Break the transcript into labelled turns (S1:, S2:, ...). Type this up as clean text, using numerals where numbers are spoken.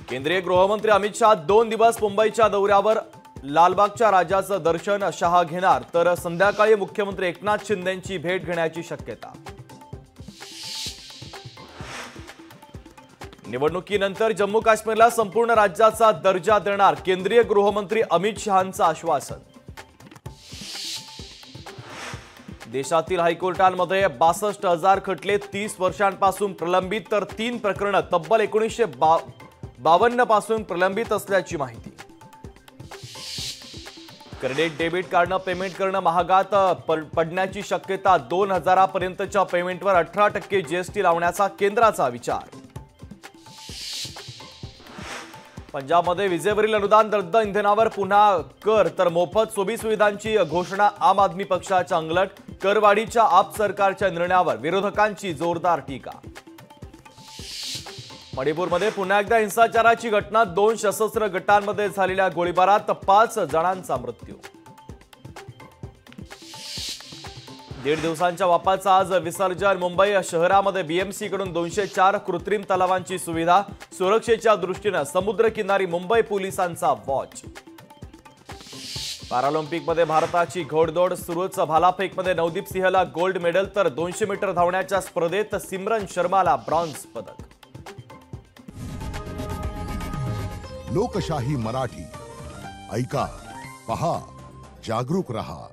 S1: केंद्रीय गृहमंत्री अमित शाह 2 दिवस मुंबईच्या दौऱ्यावर लालबागच्या राजाचं दर्शन शहा घेणार तर संध्याकाळी मुख्यमंत्री एकनाथ शिंदेंची भेट घेण्याची शक्यता। निवडणुकीनंतर जम्मू काश्मीरला संपूर्ण राज्याचा दर्जा देणार केंद्रीय गृहमंत्री अमित शहांचं आश्वासन। देशातील हायकोर्टांमध्ये 62,000 खटले 30 वर्षांपासून प्रलंबित तर 3 प्रकरणं तब्बल 1952 पासून प्रलंबित असल्याची माहिती। क्रेडिट डेबिट कार्डनं पेमेंट करणं महागात पडण्याची शक्यता। 2,000 पर्यंतच्या पेमेंटवर 18% जीएसटी लावण्याचा केंद्राचा विचार। पंजाबमध्ये विजेवरील अनुदान रद्द, इंधनावर पुन्हा कर तर मोफत सोयीसुविधांची घोषणा। आम आदमी पक्षाच्या अंगलट, करवाढीच्या आप सरकारच्या निर्णयावर विरोधकांची जोरदार टीका। मणिपूरमध्ये पुन्हा एकदा हिंसाचाराची घटना, 2 सशस्त्र गटांमध्ये झालेल्या गोळीबारात 5 जणांचा मृत्यू। 1.5 दिवसांच्या बाप्पाचं आज विसर्जन। मुंबई शहरामध्ये बीएमसी कडून 204 कृत्रिम तलावांची सुविधा। सुरक्षेच्या दृष्टीने समुद्रकिनारी मुंबई पोलिसांचा वॉच। पॅरालिम्पिकमध्ये भारताची घोडदौड सुरूच। भालाफेकमध्ये नवदीप सिंहला गोल्ड मेडल तर 200 मीटर धावण्याच्या स्पर्धेत सिमरन शर्माला ब्रॉन्झ पदक।
S2: लोकशाही मराठी ऐका, पहा, जागरूक रहा।